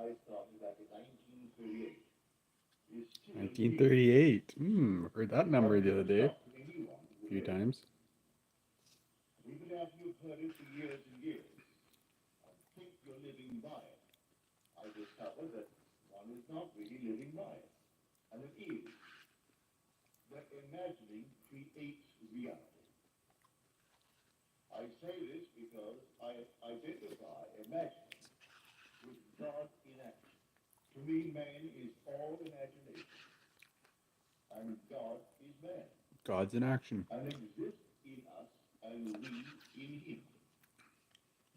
I started back in 1938 is still here. 1938. Heard that I've number the other never day stopped anyone a who few would heard it. times. Even after you've heard it for years and years, and think you're living by it, I discovered that one is not really living by it. And it is that imagining creates reality. I say this because I identify imagining with God in action. To me, man is all imagination, and God is man, God's in action. and exists in us, and we in him.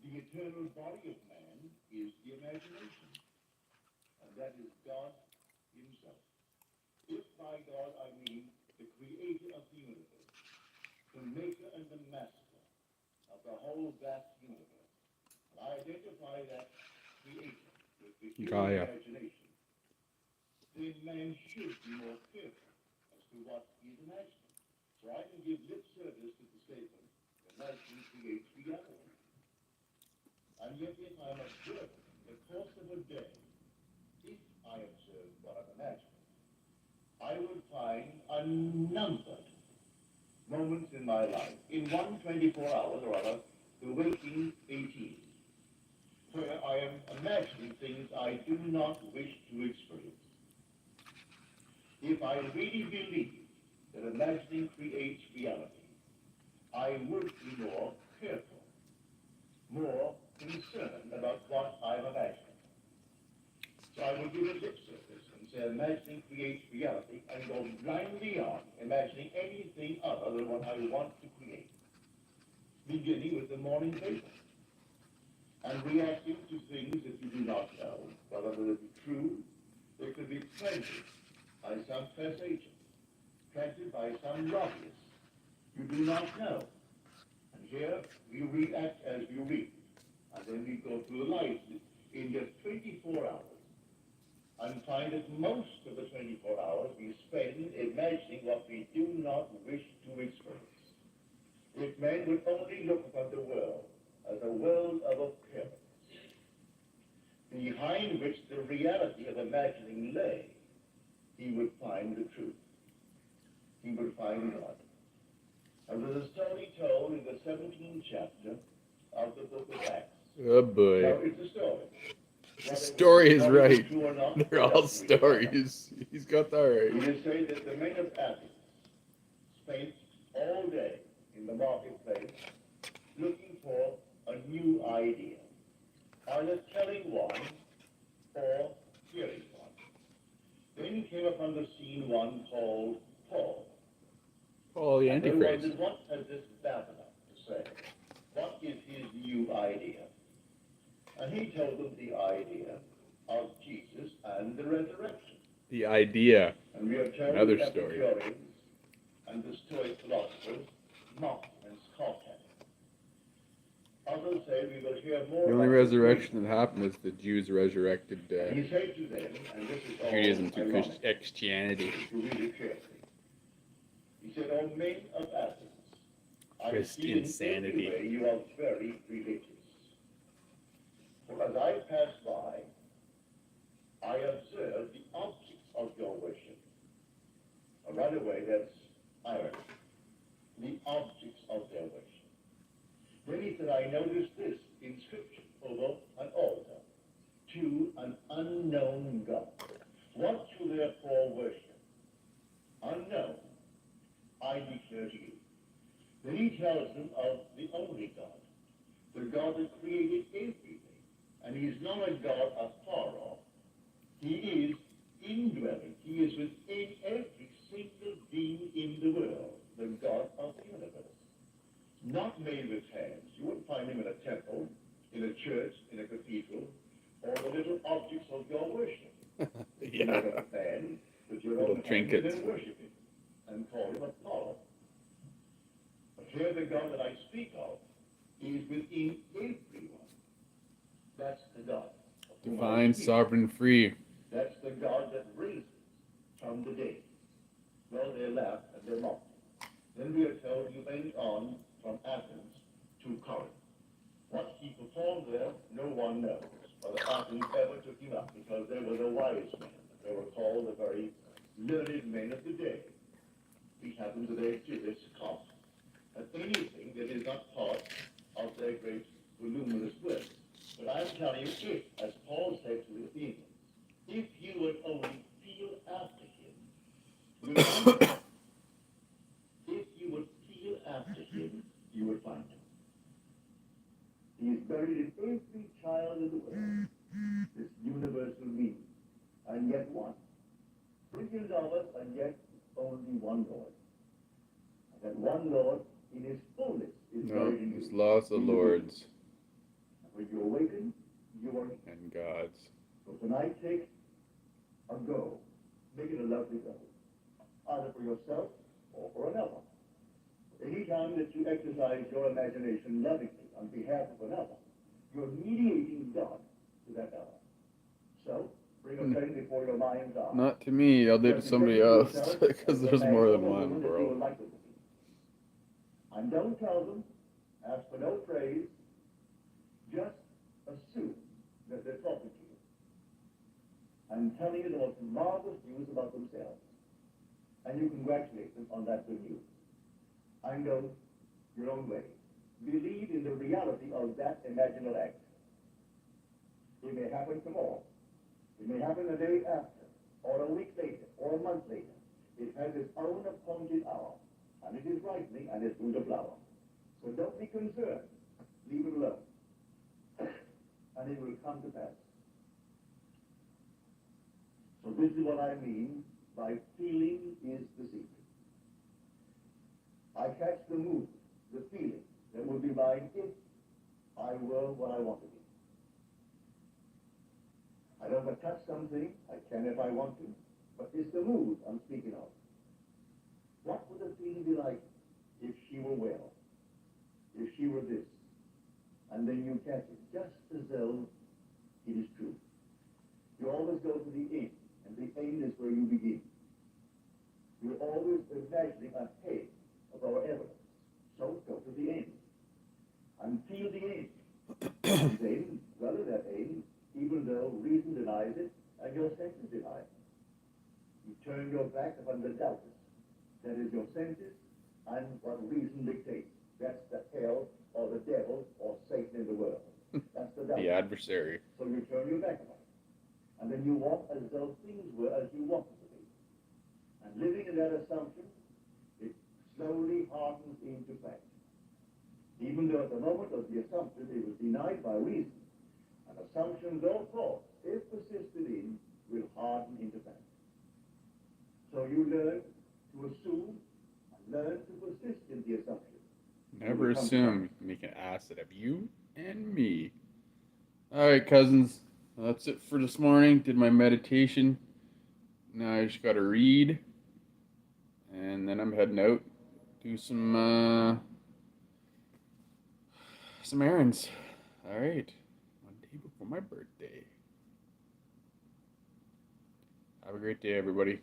The eternal body of man is the imagination, and that is God himself. If by God I mean the creator of the universe, the maker and the master of the whole vast universe, and I identify that creator with the human Gaia. imagination, then man should be more careful as to what he is imagining. So I can give lip service to the statement, imagining creates reality. And yet if I'm observing the course of a day, if I observe what I'm imagining, I would find unnumbered moments in my life, in 124 hours or other, the waking 18, where I am imagining things I do not wish to experience. If I really believe that imagining creates reality, I would be more careful, more concerned about what I'm imagining. So I would give a lip service and say imagining creates reality and go blindly on imagining anything other than what I want to create, beginning with the morning paper and reacting to things that you do not know, whether they be true, they could be planted by some press agent, planted by some lobbyist you do not know. And here we react as we read, and then we go through life in just 24 hours. And find that most of the 24 hours we spend imagining what we do not wish to experience. If man would only look upon the world as a world of appearance, behind which the reality of imagining lay, he would find the truth. He would find God. And there's a story told in the 17th chapter of the book of Acts. Oh Now, boy. it's a story. The story is right. True or not, They're all stories. He's got that we right. just say that the men of Athens spent all day in the marketplace looking for a new idea, either telling one or hearing one. Then came upon the scene one called Paul. Paul the And they Antichrist. wondered, what has this Babylon to say? What is his new idea? And he told them the idea of Jesus and the resurrection. The idea. And we are told Another that story. Epicureans and the Stoic philosophers mocked and scoffed at it. Others say we will hear more The only about resurrection that happened is the Jews resurrected And he said to them, and this is all Judaism to ironic, Christianity. to read it carefully. He said, O men of Athens, I Christ see in insanity. every way you are very religious. For as I passed by, I observed the objects of your worship. And right away, that's irony. The objects of their worship. Then he said, I noticed this inscription over an altar to an unknown God. What you therefore worship? Unknown, I declare to you. Then he tells them of the only God, the God that created everything. And he is not a God afar off. He is indwelling. He is within every single being in the world, the God of the universe. Not made with hands. You wouldn't find him in a temple, in a church, in a cathedral, or the little objects of your worship. You make a man with your Little own trinkets. hand and worship him and call him Apollo. But here the God that I speak of is within everyone. That's the God. of whom I Divine, speak. sovereign, free. That's the God that raises from the dead. Well, they laughed and they mocked. Then we are told he went on from Athens to Corinth. What he performed there, no one knows. or the Athens ever took him up because they were the wise men. They were called the very learned men of the day. It happens today too, this cough. And anything that is not part of their great voluminous work. But I'm telling you, if, as Paul said to the Athenians, if you would only feel after him, you would find him. If you would feel after him, you would find him. He is buried in every child in the world, this universal being, and yet one. Trillions of us, and yet only one Lord. And that one Lord, in his fullness, is No, buried in there's you. lots of lords And when you awaken, you are in. and gods. So tonight, take a go. Make it a lovely go. Either for yourself or for another. Any time that you exercise your imagination lovingly on behalf of another, you're mediating God to that other. So, bring a friend before your mind's eye. Not to me, I'll do it to somebody else, because there's more than one, bro. And don't tell them, ask for no praise, just assume that they're talking to you and telling you the most marvelous news about themselves. And you congratulate them on that good news. And go your own way. Believe in the reality of that imaginal act. It may happen tomorrow. It may happen a day after, or a week later, or a month later. It has its own appointed hour, and it is ripening, and it's going to flower. So don't be concerned. Leave it alone. And it will come to pass. So this is what I mean by feeling is the secret. I catch the mood, the feeling that would be mine if I were what I want to be. I don't have to touch something, I can if I want to, but it's the mood I'm speaking of. What would the feeling be like if she were well? If she were this? And then you catch it, just as though it is true. You always go to the end, and the end is where you begin. You're always imagining ahead of our evidence. So go to the end. And feel the end. And then, well, at that end, even though reason denies it, and your senses deny it. You turn your back upon the doubters. That is your senses, and what reason dictates. That's the hell, or the devil, or Satan in the world. That's the doubter. The adversary. So you turn your back upon it. And then you walk as though things were as you want them to be. And living in that assumption, it slowly hardens into fact. Even though at the moment of the assumption it was denied by reason, an assumption, though false, if persisted in, will harden into fact. So you learn to assume and learn to persist in the assumption. Never assume. Make an ass out of you and me. Alright, cousins. That's it for this morning. Did my meditation. Now I just gotta read. And then I'm heading out. Do some errands. Alright. One day before my birthday. Have a great day, everybody.